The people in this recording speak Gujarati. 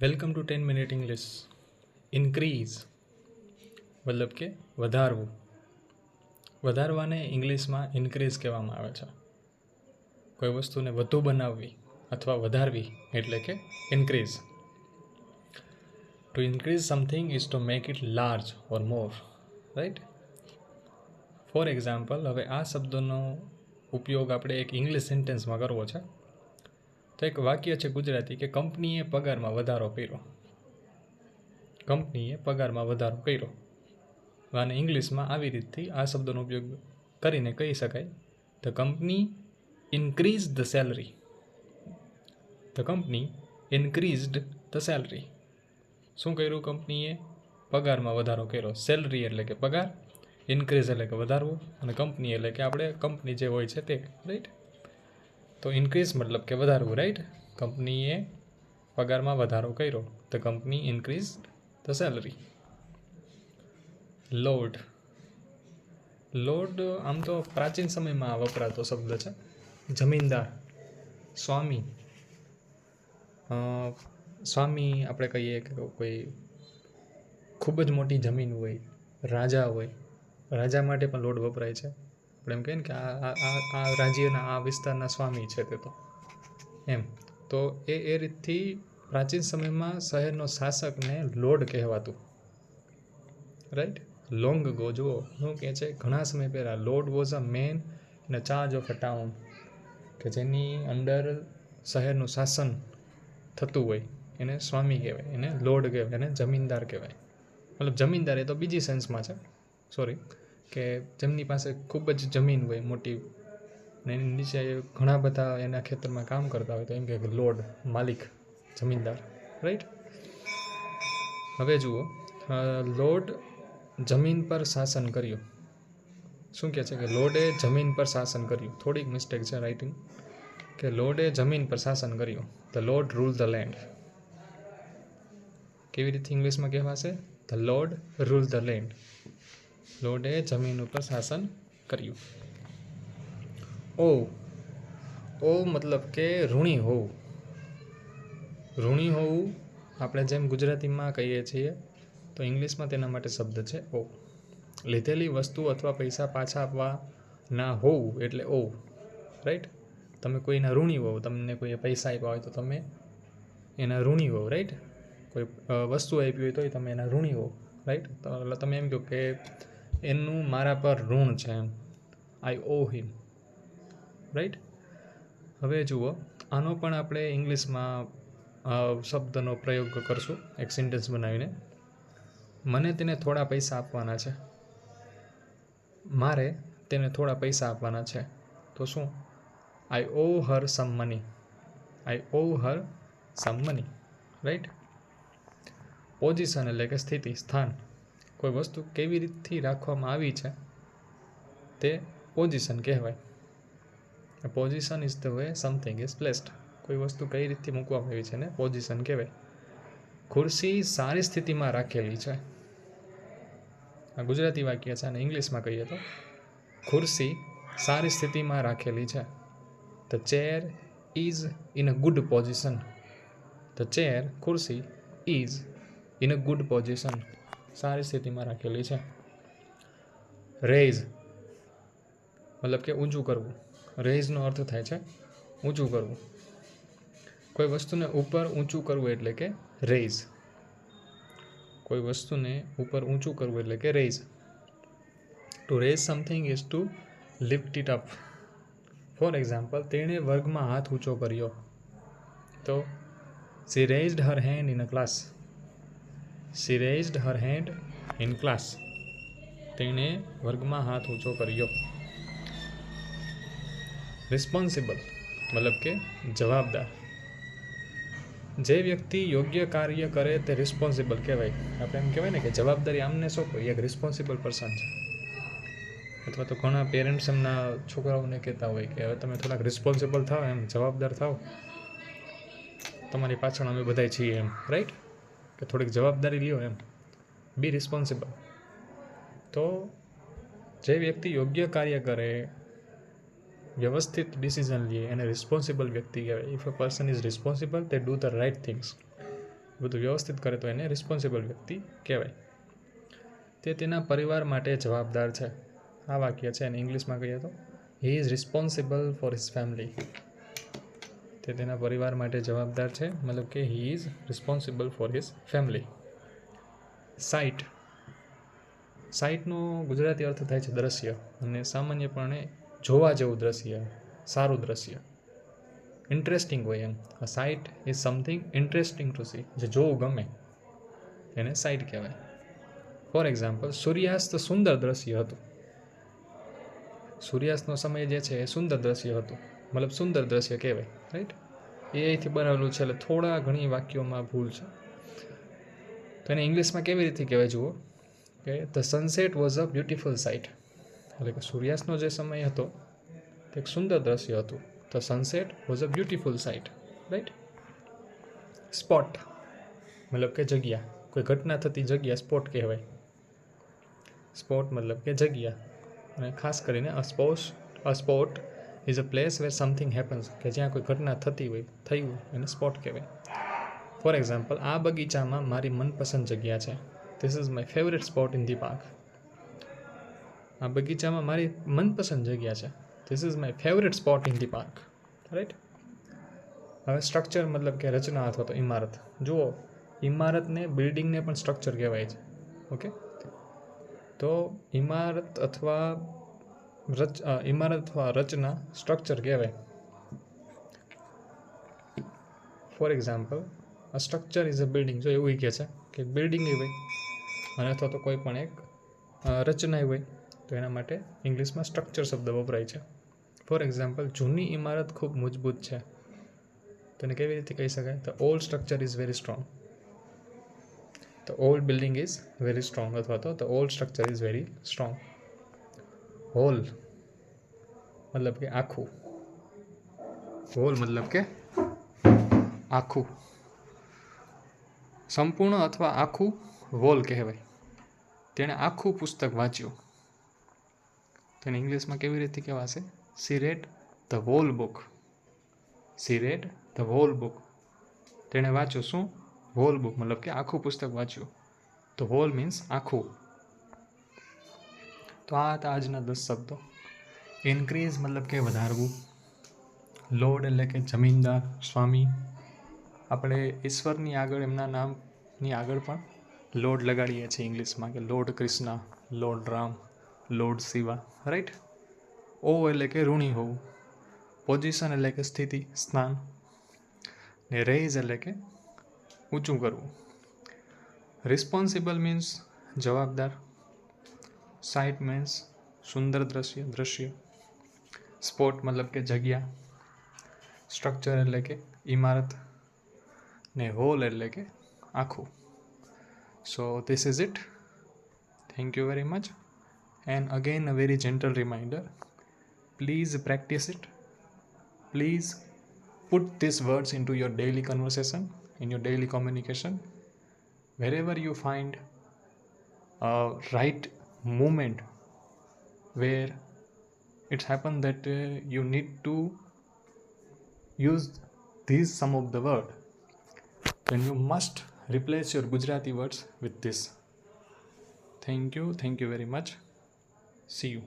Welcome to 10 minute English. Increase મતલબ કે વધારવું. વધારવાને ઇંગ્લિશમાં ઇન્ક્રીઝ કહેવામાં આવે છે. કોઈ વસ્તુને વધુ બનાવવી અથવા વધારવી એટલે કે increase. Two increase something is to make it large or more, right? For example, હવે આ શબ્દનો ઉપયોગ આપણે એક ઇંગ્લિશ સેન્ટેન્સમાં કરવો છે. તો એક વાક્ય છે ગુજરાતી કે કંપનીએ પગારમાં વધારો કર્યો. કંપનીએ પગારમાં વધારો કર્યો. અને ઇંગ્લિશમાં આવી રીતથી આ શબ્દનો ઉપયોગ કરીને કહી શકાય, the company increase the salary. The company increased the salary. શું કર્યું કંપનીએ? પગારમાં વધારો કર્યો. સેલરી એટલે કે પગાર, ઇન્ક્રીઝ એટલે કે વધારવું, અને કંપની એટલે કે આપણે કંપની જે હોય છે તે, રાઈટ? તો ઇન્ક્રીઝ મતલબ કે વધારવું, રાઈટ? કંપનીએ પગારમાં વધારો કર્યો. The company increase the salary. Lord. Lord આમ તો પ્રાચીન સમયમાં વપરાતો શબ્દ છે. જમીનદાર, સ્વામી. સ્વામી આપણે કહીએ કે કોઈ ખૂબ જ મોટી જમીન હોય, રાજા હોય. રાજા માટે પણ લોર્ડ વપરાય છે. આપણે એમ કહીએ ને કે આ રાજ્યના આ વિસ્તારના સ્વામી છે તે તો એમ. તો એ રીતથી પ્રાચીન સમયમાં શહેરનો શાસકને લોર્ડ કહેવાતું, રાઈટ? લોંગ ગો જુઓ શું કહે છે, ઘણા સમય પહેલાં lord was a man in a charge of a town, કે જેની અંદર શહેરનું શાસન થતું હોય એને સ્વામી કહેવાય, એને લોર્ડ કહેવાય, એને જમીનદાર કહેવાય. મતલબ જમીનદાર એ તો બીજી સેન્સમાં છે, સોરી, કે જેમની પાસે ખૂબ જ જમીન હોય મોટી, ને એની નીચે ઘણા બધા એના ખેતરમાં કામ કરતા હોય, તો એમ કહે કે લોર્ડ, માલિક, જમીનદાર, રાઈટ? હવે જુઓ, લોર્ડ જમીન પર શાસન કર્યું. શું કહે છે કે લોર્ડે જમીન પર શાસન કર્યું. થોડીક મિસ્ટેક છે રાઇટિંગ, કે લોર્ડે જમીન પર શાસન કર્યું. The lord rule the land. કેવી રીતે ઇંગ્લિશમાં કહેવાશે? The lord rule the land. લોર્ડે જમીન ઉપર શાસન કર્યું. ઓ ઓ મતલબ કે ઋણી હોવું. ઋણી હોવું આપણે જેમ ગુજરાતીમાં કહીએ છીએ, તો ઇંગ્લિશમાં તેના માટે શબ્દ છે ઓ. લીધેલી વસ્તુ અથવા પૈસા પાછા આપવા ના હોવું એટલે ઓ, રાઈટ? તમે કોઈના ઋણી હોવ, તમને કોઈએ પૈસા આપ્યા હોય તો તમે એના ઋણી હોવ, રાઈટ? કોઈ વસ્તુ આપી હોય તોય તમે એના ઋણી હોવ, રાઈટ? તો એટલે તમે એમ કહો કે એનું મારા પર ઋણ છે, એમ, આઈ ઓ હિમ, રાઈટ? હવે જુઓ, આનો પણ આપણે ઇંગ્લિશમાં શબ્દનો પ્રયોગ કરશું એક સેન્ટેન્સ બનાવીને. મને તેને થોડા પૈસા આપવાના છે. મારે તેને થોડા પૈસા આપવાના છે. તો શું? આઈ ઓ હર સમ મની. આઈ ઓ હર સમ મની, રાઈટ? પોઝિશન એટલે કે સ્થિતિ, સ્થાન. કોઈ વસ્તુ કેવી રીતથી રાખવામાં આવી છે તે પોઝિશન કહેવાય. Position is the way something is placed. કોઈ વસ્તુ કઈ રીતથી મૂકવામાં આવી છે ને પોઝિશન કહેવાય. ખુરશી સારી સ્થિતિમાં રાખેલી છે. આ ગુજરાતી વાક્ય છે, અને ઇંગ્લિશમાં કહીએ તો ખુરશી સારી સ્થિતિમાં રાખેલી છે. The chair is in a good position. The chair, ખુરશી, is in a good position. સારી સ્થિતિમાં રાખેલી છે. રેઝ મતલબ કે ઊંચું કરવું. રેઝનો અર્થ થાય છે ઊંચું કરવું. કોઈ વસ્તુને ઉપર ઊંચું કરવું એટલે કે રેઝ. કોઈ વસ્તુને ઉપર ઊંચું કરવું એટલે કે raise. To raise something is to lift it up. For example, તેણે વર્ગમાં હાથ ઊંચો કર્યો. તો she raised her hand in a class. She raised her hand in class. તેણે વર્ગમાં હાથ ઊંચો કર્યો. રિસ્પોન્સિબલ મતલબ કે જવાબદાર. જે વ્યક્તિ યોગ્ય કાર્ય કરે તે રિસ્પોન્સિબલ કહેવાય. આપણે એમ કહેવાય ને કે જવાબદારી આમને સોંપો, એક રિસ્પોન્સિબલ પર્સન છે. અથવા તો ઘણા પેરેન્ટ્સ એમના છોકરાઓને કહેતા હોય કે હવે તમે થોડાક રિસ્પોન્સિબલ થાવ, એમ જવાબદાર થાવ, તમારી પાછળ અમે બધાય છીએ, એમ, રાઈટ? કે થોડીક જવાબદારી લ્યો, એમ, બી રિસ્પોન્સિબલ. તો જે વ્યક્તિ યોગ્ય કાર્ય કરે, વ્યવસ્થિત ડિસિઝન લે, એને રિસ્પોન્સિબલ વ્યક્તિ કહેવાય. If a person is responsible, they do the right things. બધું વ્યવસ્થિત કરે તો એને રિસ્પોન્સિબલ વ્યક્તિ કહેવાય. તે તેના પરિવાર માટે જવાબદાર છે. આ વાક્ય છે અને ઇંગ્લિશમાં કહીએ તો he is responsible for his family. તે તેના પરિવાર માટે જવાબદાર છે, મતલબ કે he is responsible for his family. Sight. સાઇટનો ગુજરાતી અર્થ થાય છે દ્રશ્ય, અને સામાન્યપણે જોવા જેવું દ્રશ્ય, સારું દ્રશ્ય, ઇન્ટરેસ્ટિંગ હોય એમ. A sight is something interesting to see, જે જોવું ગમે એને સાઇટ કહેવાય. ફોર એક્ઝામ્પલ, સૂર્યાસ્ત સુંદર દ્રશ્ય હતું. સૂર્યાસ્તનો સમય જે છે એ સુંદર દ્રશ્ય હતું, મતલબ સુંદર દ્રશ્ય કહેવાય, રાઈટ. એ અહીંથી બનાવેલું છે એટલે થોડા ઘણી વાક્યોમાં ભૂલ છે. તો એને ઇંગ્લિશમાં કેવી રીતે કહેવાય જુઓ, કે the sunset was a beautiful site. એટલે કે સૂર્યાસ્તનો જે સમય હતો તે એક સુંદર દ્રશ્ય હતું. The sunset was a beautiful site, right. Spot મતલબ કે જગ્યા, કોઈ ઘટના થતી જગ્યા સ્પોટ કહેવાય. સ્પોટ મતલબ કે જગ્યા, અને ખાસ કરીને a spot is a place where something happens, કે જ્યાં કોઈ ઘટના થઈ હોય એને સ્પોટ કહેવાય. ફોર એક્ઝામ્પલ, આ બગીચામાં મારી મનપસંદ જગ્યા છે. This is my favourite spot in the park. આ બગીચામાં મારી મનપસંદ જગ્યા છે. This is my favourite spot in the park, right. હવે સ્ટ્રક્ચર મતલબ કે રચના અથવા તો ઇમારત. જુઓ, ઇમારતને બિલ્ડિંગને પણ સ્ટ્રક્ચર કહેવાય છે. ઓકે, તો ઇમારત અથવા રચના સ્ટ્રક્ચર કહેવાય. For example, a structure is a building. જો એવું કહે છે કે બિલ્ડિંગ હોય અને અથવા તો કોઈ પણ એક રચના હોય, તો એના માટે ઇંગ્લિશમાં સ્ટ્રક્ચર શબ્દ વપરાય છે. ફોર એક્ઝામ્પલ, જૂની ઇમારત ખૂબ મજબૂત છે. તો એને કેવી રીતે કહી શકાય? The old structure is very strong. The old building is very strong, અથવા તો the old structure is very strong. Whole મતલબ કે આખું. હોલ મતલબ કે આખું. સંપૂર્ણ અથવા આખું હોલ કહેવાય. તેણે આખું પુસ્તક વાંચ્યું. તો એને ઇંગ્લિશમાં કેવી રીતે કહેવાશે? She read the whole book. She read the whole book. તેણે વાંચ્યું શું? હોલ બુક મતલબ કે આખું પુસ્તક વાંચ્યું. તો હોલ મીન્સ આખું. તો આ હતા આજના 10 શબ્દો. ઇન્ક્રીઝ મતલબ કે વધારવું. લોર્ડ એટલે કે જમીનદાર, સ્વામી. આપણે ઈશ્વરની આગળ, એમના નામની આગળ પણ લોર્ડ લગાડીએ છીએ ઇંગ્લિશમાં, કે lord Krishna, lord Ram, lord Shiva, right. Owe એટલે કે ઋણી હોવું. પોઝિશન એટલે કે સ્થિતિ, સ્થાન. ને રેઇઝ એટલે કે ઊંચું કરવું. રિસ્પોન્સિબલ મીન્સ જવાબદાર. સાઇટ મીન્સ સુંદર દ્રશ્ય. સ્પોટ મતલબ કે જગ્યા. સ્ટ્રક્ચર એટલે કે ઇમારત. ને હોલ એટલે કે આખું. સો this is it. Thank you very much. And again a very gentle reminder. Please practice it. Please put these words into your daily conversation, in your daily communication. Wherever you find a right moment where it's happened that you need to use these some of the word, then you must replace your Gujarati words with this. Thank you very much. See you.